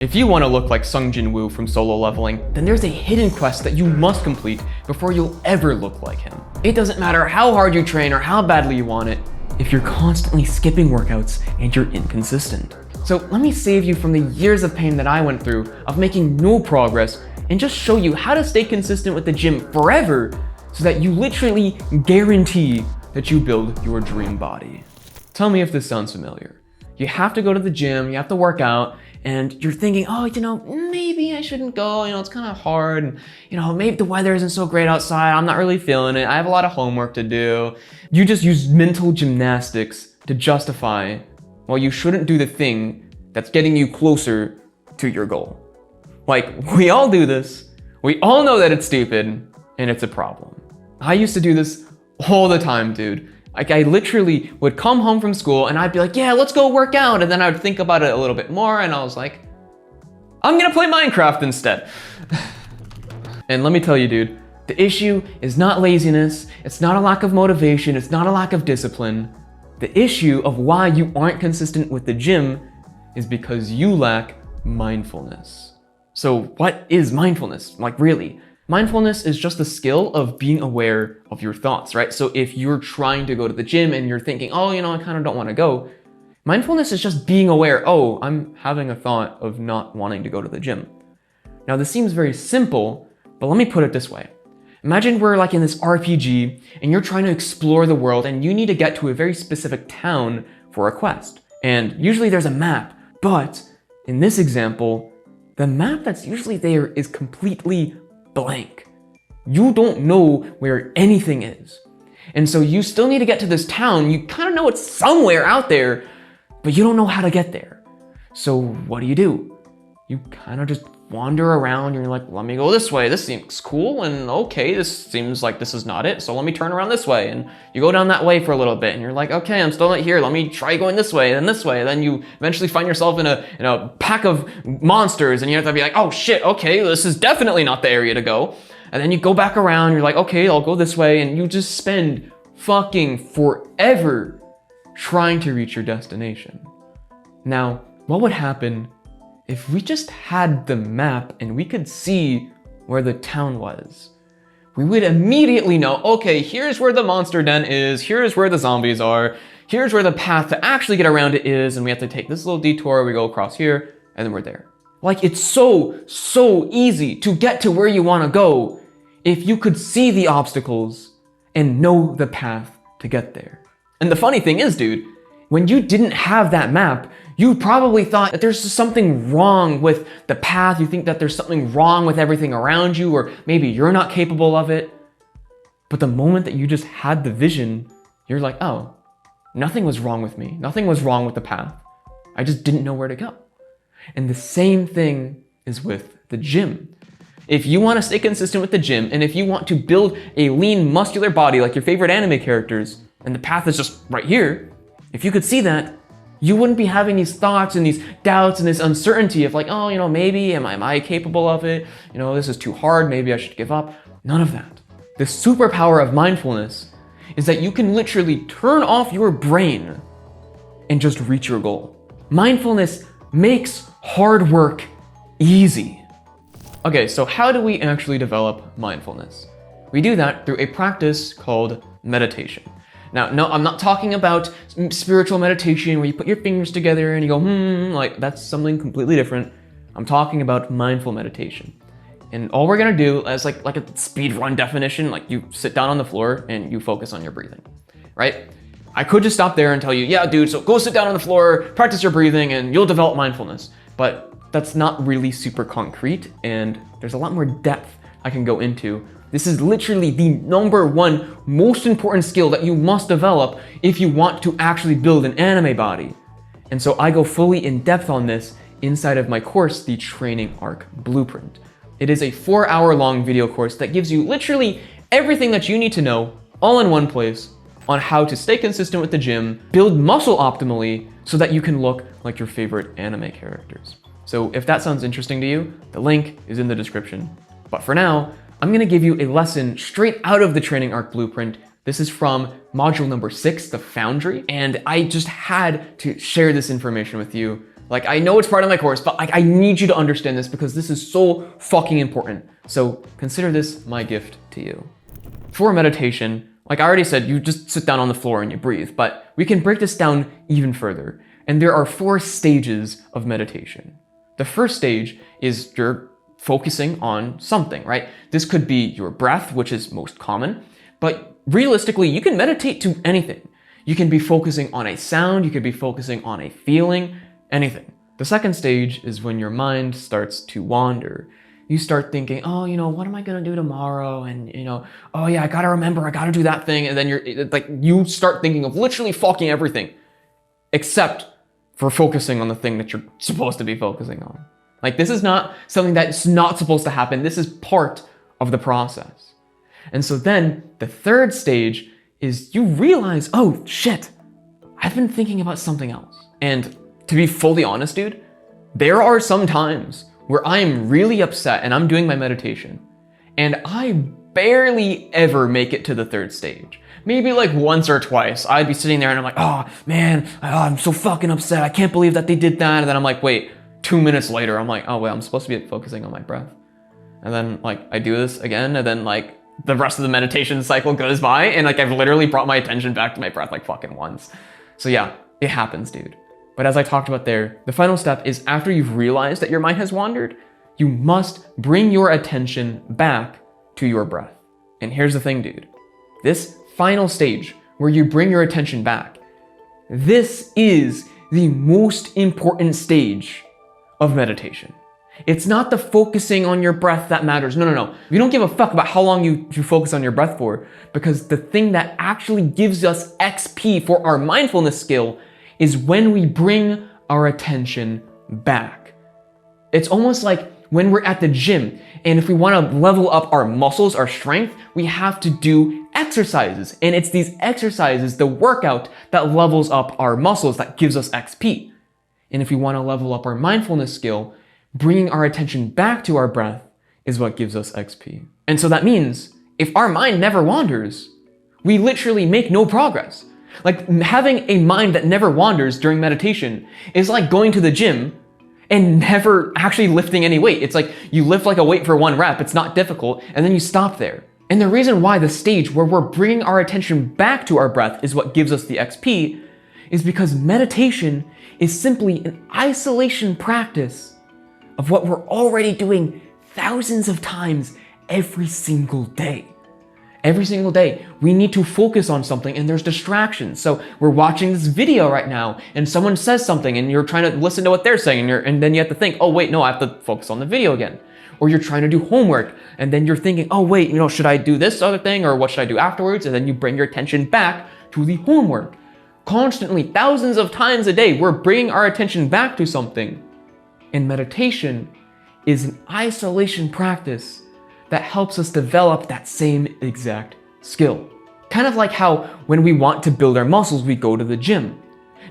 If you want to look like Sung Jinwoo from Solo Leveling, then there's a hidden quest that you must complete before you'll ever look like him. It doesn't matter how hard you train or how badly you want it, if you're constantly skipping workouts and you're inconsistent. So let me save you from the years of pain that I went through of making no progress and just show you how to stay consistent with the gym forever so that you literally guarantee that you build your dream body. Tell me if this sounds familiar. You have to go to the gym, you have to work out, and you're thinking, oh, maybe I shouldn't go, it's kind of hard, and maybe the weather isn't so great outside, I'm not really feeling it, I have a lot of homework to do. You just use mental gymnastics to justify why you shouldn't do the thing that's getting you closer to your goal. Like, we all do this, we all know that it's stupid, and it's a problem. I used to do this all the time, dude. Like, I literally would come home from school and I'd be like, yeah, let's go work out. And then I would think about it a little bit more and I was like, I'm gonna play Minecraft instead. And let me tell you, dude, the issue is not laziness. It's not a lack of motivation. It's not a lack of discipline. The issue of why you aren't consistent with the gym is because you lack mindfulness. So what is mindfulness? Like, really? Mindfulness is just the skill of being aware of your thoughts, right? So if you're trying to go to the gym and you're thinking, oh, I kind of don't want to go, mindfulness is just being aware, oh, I'm having a thought of not wanting to go to the gym. Now, this seems very simple, but let me put it this way. Imagine we're like in this RPG and you're trying to explore the world and you need to get to a very specific town for a quest. And usually there's a map, but in this example, the map that's usually there is completely blank. You don't know where anything is. And so you still need to get to this town. You kind of know it's somewhere out there, but you don't know how to get there. So what do? You kind of just wander around and you're like, let me go this way. This seems cool. And okay, this seems like this is not it. So let me turn around this way. And you go down that way for a little bit and you're like, okay, I'm still not here. Let me try going this way, then this way. Then you eventually find yourself in a pack of monsters and you have to be like, oh shit, okay, this is definitely not the area to go. And then you go back around, you're like, okay, I'll go this way. And you just spend fucking forever trying to reach your destination. Now, what would happen if we just had the map and we could see where the town was? We would immediately know, okay, here's where the monster den is, here's where the zombies are, here's where the path to actually get around it is, and we have to take this little detour, we go across here, and then we're there. Like, it's so easy to get to where you want to go if you could see the obstacles and know the path to get there. And the funny thing is, dude, when you didn't have that map, you probably thought that there's something wrong with the path. You think that there's something wrong with everything around you, or maybe you're not capable of it. But the moment that you just had the vision, you're like, oh, nothing was wrong with me. Nothing was wrong with the path. I just didn't know where to go. And the same thing is with the gym. If you want to stay consistent with the gym, and if you want to build a lean, muscular body like your favorite anime characters, and the path is just right here, if you could see that, you wouldn't be having these thoughts and these doubts and this uncertainty of like, oh, maybe, am I capable of it? This is too hard, maybe I should give up. None of that. The superpower of mindfulness is that you can literally turn off your brain and just reach your goal. Mindfulness makes hard work easy. Okay, so how do we actually develop mindfulness? We do that through a practice called meditation. Now, no, I'm not talking about spiritual meditation where you put your fingers together and you go, like that's something completely different. I'm talking about mindful meditation. And all we're gonna do is like a speed run definition, like you sit down on the floor and you focus on your breathing, right? I could just stop there and tell you, yeah, dude, so go sit down on the floor, practice your breathing and you'll develop mindfulness. But that's not really super concrete and there's a lot more depth I can go into. This is literally the number one most important skill that you must develop if you want to actually build an anime body. And so I go fully in depth on this inside of my course, the Training Arc Blueprint. It is a 4-hour-long video course that gives you literally everything that you need to know all in one place on how to stay consistent with the gym, build muscle optimally so that you can look like your favorite anime characters. So if that sounds interesting to you, the link is in the description. But for now, I'm gonna give you a lesson straight out of the Training Arc Blueprint. This is from module number 6, the Foundry, and I just had to share this information with you Like, I know it's part of my course, but like, I need you to understand this because this is so fucking important. So consider this my gift to you. For meditation, like I already said, you just sit down on the floor and you breathe, but we can break this down even further. And there are 4 stages of meditation. The first stage is you're focusing on something, right? This could be your breath, which is most common, but realistically, you can meditate to anything. You can be focusing on a sound, you could be focusing on a feeling, anything. The second stage is when your mind starts to wander. You start thinking, oh, what am I gonna do tomorrow? And oh yeah, I gotta remember, I gotta do that thing. And then you start thinking of literally fucking everything, except for focusing on the thing that you're supposed to be focusing on. Like, this is not something that's not supposed to happen. This is part of the process. And so then the third stage is you realize, oh shit, I've been thinking about something else. And to be fully honest, dude, there are some times where I am really upset and I'm doing my meditation and I barely ever make it to the third stage. Maybe like once or twice, I'd be sitting there and I'm like, oh man, I'm so fucking upset. I can't believe that they did that. And then I'm like, wait, 2 minutes later, I'm like, oh wait, I'm supposed to be focusing on my breath. And then like I do this again, and then like the rest of the meditation cycle goes by and like I've literally brought my attention back to my breath like fucking once. So yeah, it happens, dude. But as I talked about there, the final step is after you've realized that your mind has wandered, you must bring your attention back to your breath. And here's the thing, dude. This final stage where you bring your attention back, this is the most important stage of meditation. It's not the focusing on your breath that matters. No. You don't give a fuck about how long you focus on your breath for, because the thing that actually gives us XP for our mindfulness skill is when we bring our attention back. It's almost like when we're at the gym, and if we want to level up our muscles, our strength, we have to do exercises. And it's these exercises, the workout, that levels up our muscles, that gives us XP. And if we want to level up our mindfulness skill, bringing our attention back to our breath is what gives us XP. And so that means if our mind never wanders, we literally make no progress. Like, having a mind that never wanders during meditation is like going to the gym and never actually lifting any weight. It's like you lift like a weight for 1 rep, it's not difficult, and then you stop there. And the reason why the stage where we're bringing our attention back to our breath is what gives us the XP is because meditation is simply an isolation practice of what we're already doing thousands of times every single day. Every single day, we need to focus on something and there's distractions. So we're watching this video right now and someone says something and you're trying to listen to what they're saying and then you have to think, oh wait, no, I have to focus on the video again. Or you're trying to do homework and then you're thinking, oh wait, should I do this other thing or what should I do afterwards? And then you bring your attention back to the homework. Constantly, thousands of times a day, we're bringing our attention back to something. And meditation is an isolation practice that helps us develop that same exact skill. Kind of like how when we want to build our muscles, we go to the gym.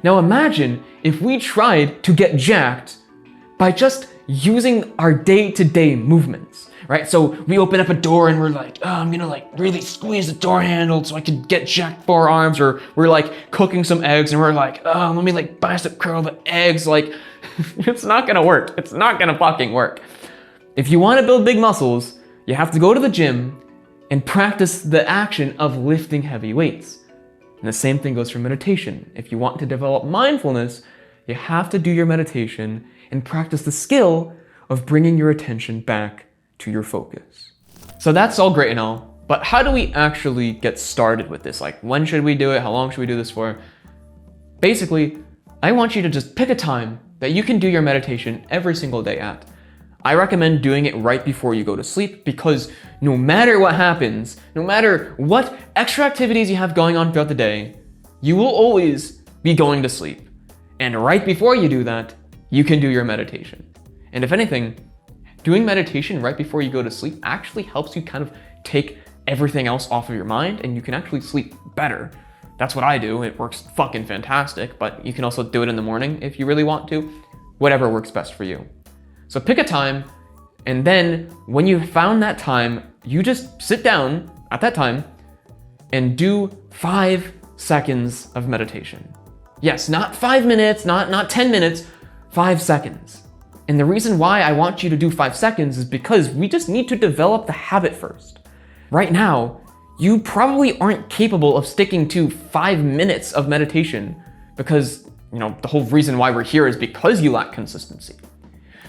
Now imagine if we tried to get jacked by just using our day-to-day movements, right? So we open up a door and we're like, oh, I'm gonna like really squeeze the door handle so I can get jacked forearms, or we're like cooking some eggs and we're like, oh, let me like bicep curl the eggs. Like, it's not gonna work. It's not gonna fucking work. If you wanna build big muscles, you have to go to the gym and practice the action of lifting heavy weights. And the same thing goes for meditation. If you want to develop mindfulness, you have to do your meditation and practice the skill of bringing your attention back to your focus. So that's all great and all, but how do we actually get started with this? Like, when should we do it? How long should we do this for? Basically, I want you to just pick a time that you can do your meditation every single day at. I recommend doing it right before you go to sleep, because no matter what happens, no matter what extra activities you have going on throughout the day, you will always be going to sleep. And right before you do that, you can do your meditation. And if anything, doing meditation right before you go to sleep actually helps you kind of take everything else off of your mind, and you can actually sleep better. That's what I do. It works fucking fantastic, but you can also do it in the morning if you really want to. Whatever works best for you. So pick a time, and then when you've found that time, you just sit down at that time and do 5 seconds of meditation. Yes, not 5 minutes, not 10 minutes, 5 seconds. And the reason why I want you to do 5 seconds is because we just need to develop the habit first. Right now, you probably aren't capable of sticking to 5 minutes of meditation because, the whole reason why we're here is because you lack consistency.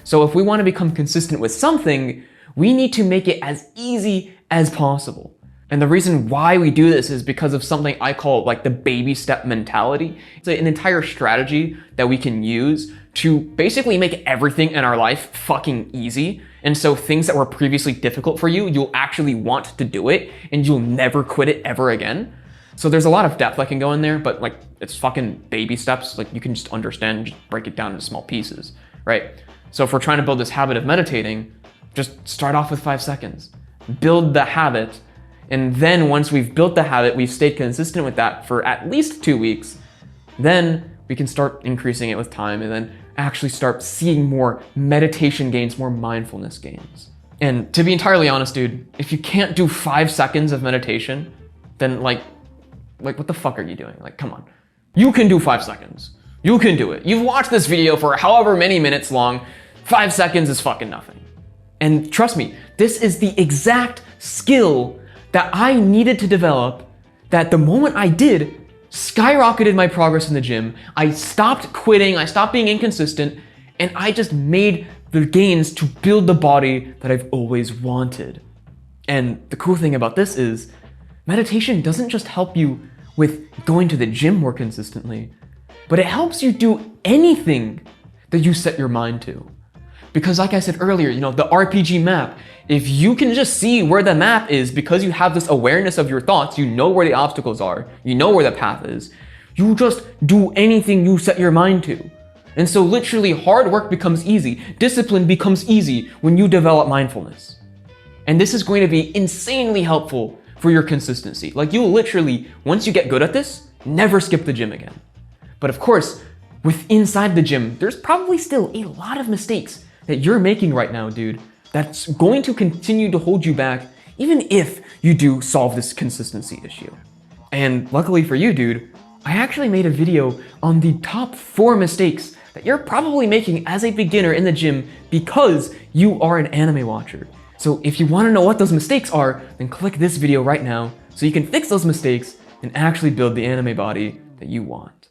So if we want to become consistent with something, we need to make it as easy as possible. And the reason why we do this is because of something I call like the baby step mentality. It's an entire strategy that we can use to basically make everything in our life fucking easy. And so things that were previously difficult for you, you'll actually want to do it and you'll never quit it ever again. So there's a lot of depth that can go in there, but like it's fucking baby steps. Like you can just understand and just break it down into small pieces, right? So if we're trying to build this habit of meditating, just start off with 5 seconds, build the habit. And then once we've built the habit, we've stayed consistent with that for at least 2 weeks, then we can start increasing it with time and then actually start seeing more meditation gains, more mindfulness gains. And to be entirely honest, dude, if you can't do 5 seconds of meditation, then like what the fuck are you doing? Like, come on. You can do 5 seconds. You can do it. You've watched this video for however many minutes long. 5 seconds is fucking nothing. And trust me, this is the exact skill that I needed to develop that the moment I did, skyrocketed my progress in the gym. I stopped quitting, I stopped being inconsistent, and I just made the gains to build the body that I've always wanted. And the cool thing about this is, meditation doesn't just help you with going to the gym more consistently, but it helps you do anything that you set your mind to. Because like I said earlier, the RPG map, if you can just see where the map is because you have this awareness of your thoughts, you know where the obstacles are, you know where the path is, you just do anything you set your mind to. And so literally hard work becomes easy, discipline becomes easy when you develop mindfulness. And this is going to be insanely helpful for your consistency. Like you literally, once you get good at this, never skip the gym again. But of course, inside the gym, there's probably still a lot of mistakes that you're making right now, dude, that's going to continue to hold you back even if you do solve this consistency issue. And luckily for you, dude, I actually made a video on the top 4 mistakes that you're probably making as a beginner in the gym because you are an anime watcher. So if you want to know what those mistakes are, then click this video right now so you can fix those mistakes and actually build the anime body that you want.